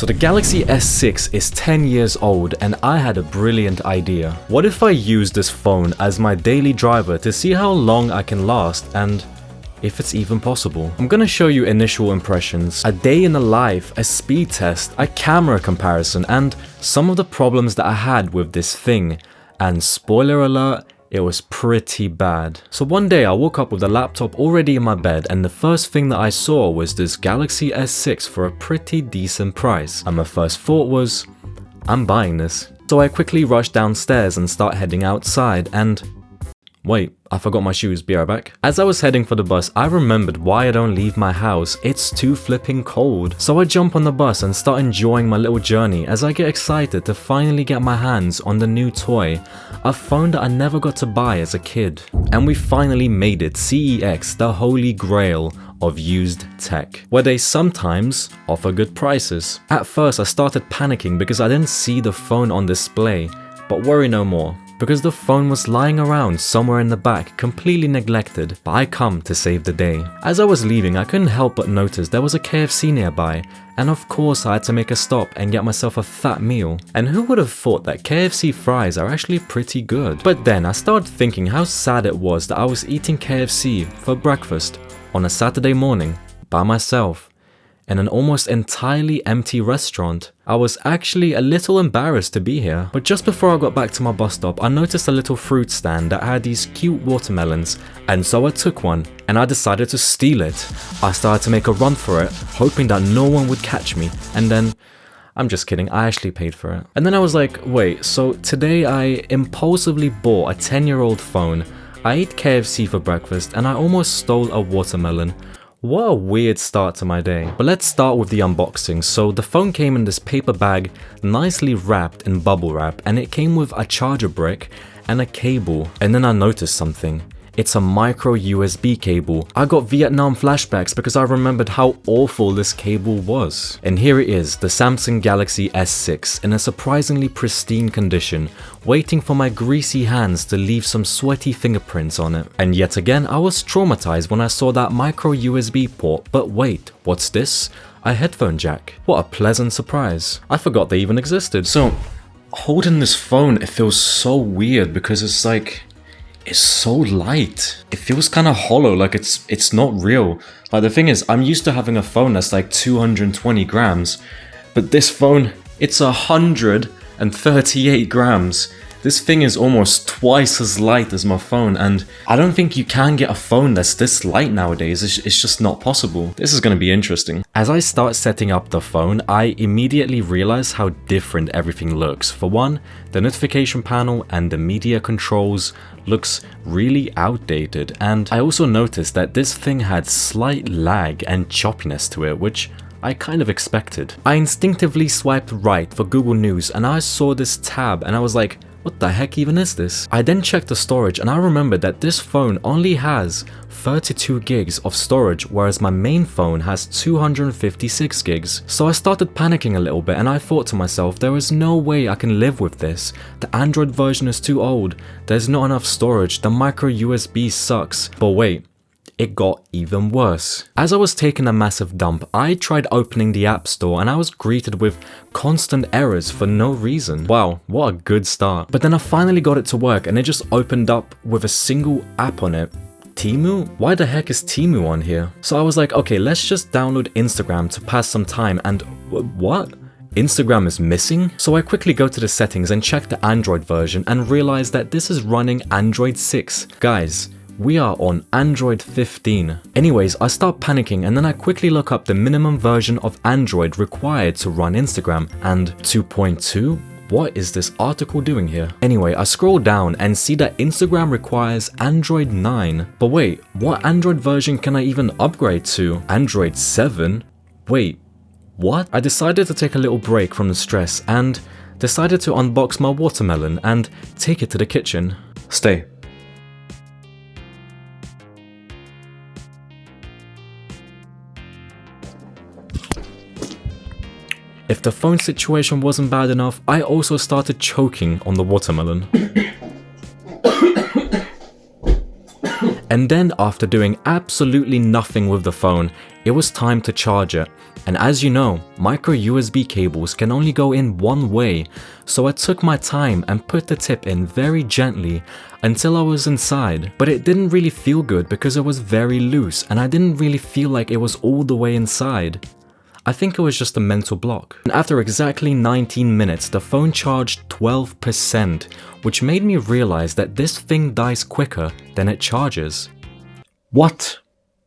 So the Galaxy S6 is 10 years old and I had a brilliant idea. What if I use this phone as my daily driver to see how long I can last and if it's even possible? I'm gonna show you initial impressions, a day in the life, a speed test, a camera comparison, and some of the problems that I had with this thing. And spoiler alert, it was pretty bad. So one day I woke up with the laptop already in my bed and the first thing that I saw was this Galaxy S6 for a pretty decent price. And my first thought was, I'm buying this. So I quickly rushed downstairs and start heading outside and... Wait, I forgot my shoes, be right back. As I was heading for the bus, I remembered why I don't leave my house. It's too flipping cold. So I jump on the bus and start enjoying my little journey as I get excited to finally get my hands on the new toy, a phone that I never got to buy as a kid. And we finally made it, CEX, the holy grail of used tech, where they sometimes offer good prices. At first I started panicking because I didn't see the phone on display, but worry no more, because the phone was lying around somewhere in the back, completely neglected, but I come to save the day. As I was leaving, I couldn't help but notice there was a KFC nearby, and of course I had to make a stop and get myself a fat meal. And who would have thought that KFC fries are actually pretty good? But then I started thinking how sad it was that I was eating KFC for breakfast on a Saturday morning by myself in an almost entirely empty restaurant. I was actually a little embarrassed to be here. But just before I got back to my bus stop, I noticed a little fruit stand that had these cute watermelons, and so I took one and I decided to steal it. I started to make a run for it, hoping that no one would catch me, and then... I'm just kidding, I actually paid for it. And then I was like, wait, so today I impulsively bought a 10-year-old phone, I ate KFC for breakfast, and I almost stole a watermelon. What a weird start to my day. But let's start with the unboxing. So the phone came in this paper bag, nicely wrapped in bubble wrap, and it came with a charger brick and a cable. And then I noticed something. It's a micro USB cable. I got Vietnam flashbacks because I remembered how awful this cable was. And here it is, the Samsung Galaxy S6 in a surprisingly pristine condition, waiting for my greasy hands to leave some sweaty fingerprints on it. And yet again, I was traumatized when I saw that micro USB port. But wait, what's this? A headphone jack. What a pleasant surprise. I forgot they even existed. So, holding this phone, it feels so weird because it's like... it's so light. It feels kind of hollow, like it's not real. Like the thing is, I'm used to having a phone that's like 220 grams, but this phone, it's 138 grams. This thing is almost twice as light as my phone, and I don't think you can get a phone that's this light nowadays. It's just not possible. This is going to be interesting. As I start setting up the phone, I immediately realize how different everything looks. For one, the notification panel and the media controls looks really outdated, and I also noticed that this thing had slight lag and choppiness to it, which I kind of expected. I instinctively swiped right for Google News and I saw this tab and I was like, what the heck even is this? I then checked the storage and I remembered that this phone only has 32 gigs of storage, whereas my main phone has 256 gigs. So I started panicking a little bit and I thought to myself, there is no way I can live with this. The Android version is too old, there's not enough storage, the micro USB sucks. But wait, it got even worse. As I was taking a massive dump, I tried opening the App Store and I was greeted with constant errors for no reason. Wow, what a good start. But then I finally got it to work and it just opened up with a single app on it. Temu? Why the heck is Temu on here? So I was like, okay, let's just download Instagram to pass some time, and what? Instagram is missing? So I quickly go to the settings and check the Android version and realize that this is running Android 6. Guys, we are on Android 15. Anyways, I start panicking and then I quickly look up the minimum version of Android required to run Instagram, and 2.2? What is this article doing here? Anyway, I scroll down and see that Instagram requires Android 9. But wait, what Android version can I even upgrade to? Android 7? Wait, what? I decided to take a little break from the stress and decided to unbox my watermelon and take it to the kitchen. Stay. If the phone situation wasn't bad enough, I also started choking on the watermelon. And then after doing absolutely nothing with the phone, it was time to charge it. And as you know, micro USB cables can only go in one way, so I took my time and put the tip in very gently until I was inside. But it didn't really feel good because it was very loose and I didn't really feel like it was all the way inside. I think it was just a mental block. And after exactly 19 minutes, the phone charged 12%, which made me realize that this thing dies quicker than it charges. What?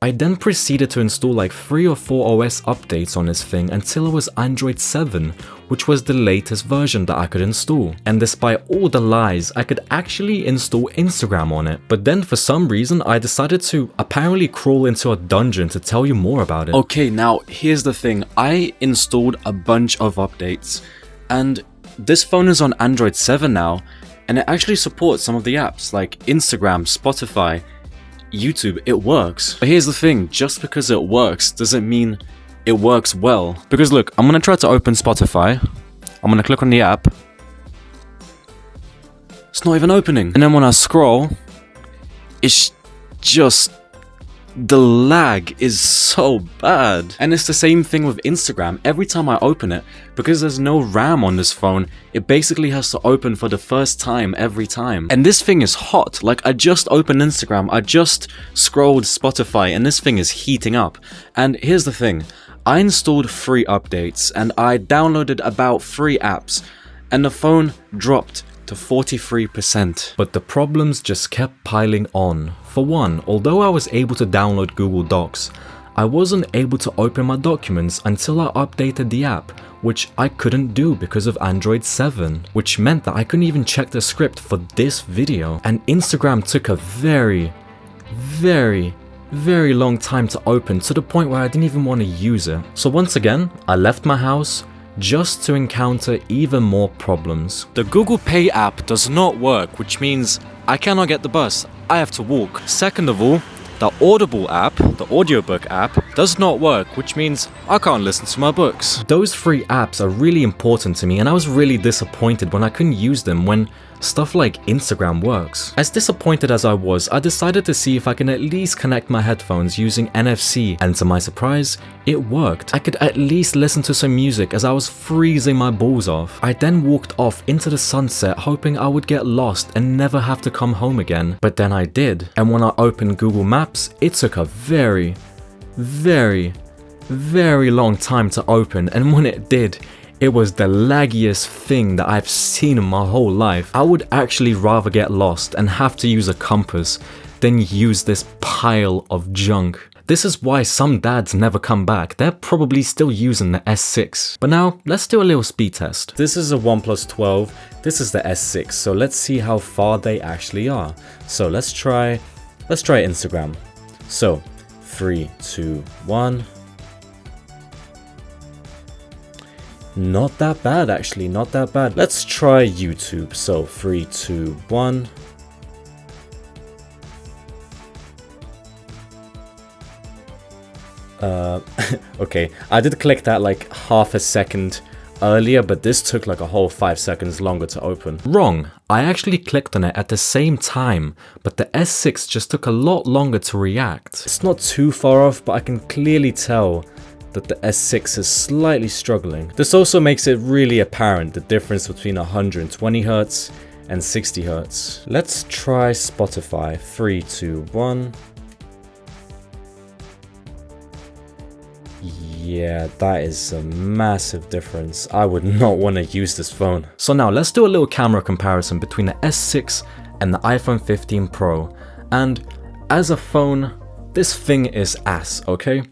I then proceeded to install like 3 or 4 OS updates on this thing until it was Android 7, which was the latest version that I could install. And despite all the lies, I could actually install Instagram on it. But then for some reason, I decided to apparently crawl into a dungeon to tell you more about it. Okay, now here's the thing. I installed a bunch of updates and this phone is on Android 7 now, and it actually supports some of the apps like Instagram, Spotify, YouTube. It works. But here's the thing, just because it works doesn't mean it works well. Because look, I'm gonna try to open Spotify. I'm gonna click on the app. It's not even opening. And then when I scroll, it's just... the lag is so bad. And it's the same thing with Instagram. Every time I open it, because there's no RAM on this phone, it basically has to open for the first time every time. And this thing is hot. Like, I just opened Instagram, I just scrolled Spotify, and this thing is heating up. And here's the thing, I installed 3 updates and I downloaded about 3 apps and the phone dropped to 43%. But the problems just kept piling on. For one, although I was able to download Google Docs, I wasn't able to open my documents until I updated the app, which I couldn't do because of Android 7, which meant that I couldn't even check the script for this video. And Instagram took a very long time to open, to the point where I didn't even want to use it. So once again, I left my house just to encounter even more problems. The Google Pay app does not work, which means I cannot get the bus. I have to walk. Second of all, the Audible app, the audiobook app, does not work, which means I can't listen to my books. Those 3 apps are really important to me, and I was really disappointed when I couldn't use them when stuff like Instagram works. As disappointed as I was, I decided to see if I can at least connect my headphones using NFC, and to my surprise, it worked. I could at least listen to some music as I was freezing my balls off. I then walked off into the sunset hoping I would get lost and never have to come home again. But then I did, and when I opened Google Maps, it took a very long time to open, and when it did, it was the laggiest thing that I've seen in my whole life. I would actually rather get lost and have to use a compass than use this pile of junk. This is why some dads never come back. They're probably still using the S6. But now, let's do a little speed test. This is a OnePlus 12, this is the S6, so let's see how far they actually are. So let's try Instagram. So, 3, 2, 1... Not that bad actually, not that bad. Let's try YouTube. So 3, 2, 1. Okay, I did click that like half a second earlier, but this took like a whole 5 seconds longer to open. Wrong, I actually clicked on it at the same time, but the S6 just took a lot longer to react. It's not too far off, but I can clearly tell that the S6 is slightly struggling. This also makes it really apparent the difference between 120Hz and 60Hz. Let's try Spotify. 3, 2, 1. Yeah, that is a massive difference. I would not want to use this phone. So now let's do a little camera comparison between the S6 and the iPhone 15 Pro. And as a phone, this thing is ass, okay?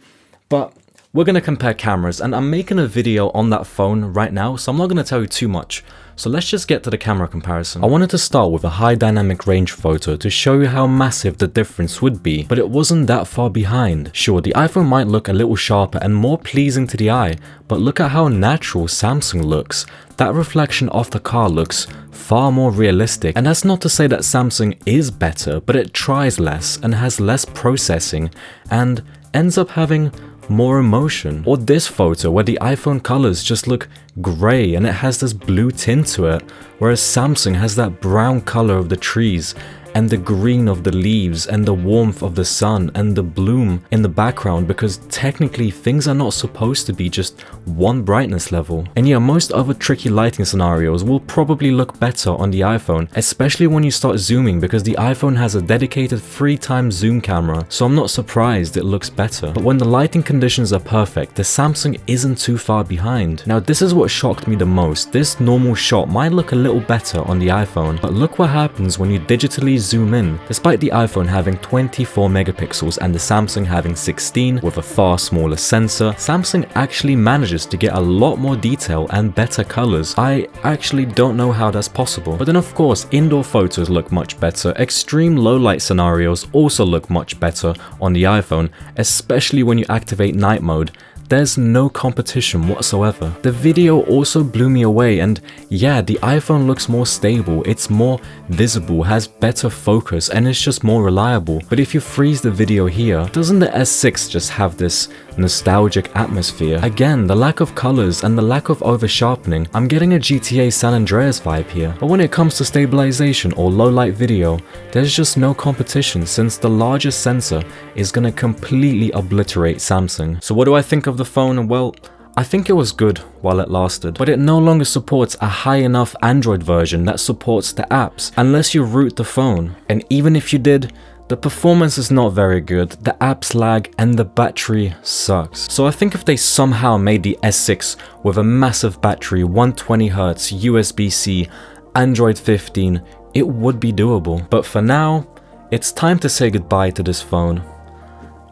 But we're going to compare cameras, and I'm making a video on that phone right now, so I'm not going to tell you too much. So let's just get to the camera comparison. I wanted to start with a high dynamic range photo to show you how massive the difference would be, but it wasn't that far behind. Sure, the iPhone might look a little sharper and more pleasing to the eye, but look at how natural Samsung looks. That reflection off the car looks far more realistic, and that's not to say that Samsung is better, but it tries less and has less processing and ends up having more emotion. Or this photo where the iPhone colors just look grey and it has this blue tint to it, whereas Samsung has that brown color of the trees and the green of the leaves and the warmth of the sun and the bloom in the background, because technically things are not supposed to be just one brightness level. And yeah, most other tricky lighting scenarios will probably look better on the iPhone, especially when you start zooming, because the iPhone has a dedicated 3x zoom camera, so I'm not surprised it looks better. But when the lighting conditions are perfect, the Samsung isn't too far behind. Now this is what shocked me the most. This normal shot might look a little better on the iPhone, but look what happens when you digitally zoom in. Despite the iPhone having 24 megapixels and the Samsung having 16 with a far smaller sensor, Samsung actually manages to get a lot more detail and better colors. I actually don't know how that's possible. But then of course, indoor photos look much better. Extreme low light scenarios also look much better on the iPhone, especially when you activate night mode. There's no competition whatsoever. The video also blew me away, and yeah, the iPhone looks more stable, it's more visible, has better focus, and it's just more reliable. But if you freeze the video here, doesn't the S6 just have this nostalgic atmosphere? Again, the lack of colors and the lack of over sharpening, I'm getting a GTA San Andreas vibe here. But when it comes to stabilization or low light video, there's just no competition, since the largest sensor is gonna completely obliterate Samsung. So what do I think of the phone? Well, I think it was good while it lasted, but it no longer supports a high enough Android version that supports the apps, unless you root the phone. And even if you did, the performance is not very good, the apps lag, and the battery sucks. So I think if they somehow made the S6 with a massive battery, 120Hz, USB-C, Android 15, it would be doable. But for now, it's time to say goodbye to this phone.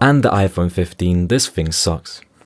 And the iPhone 15, this thing sucks.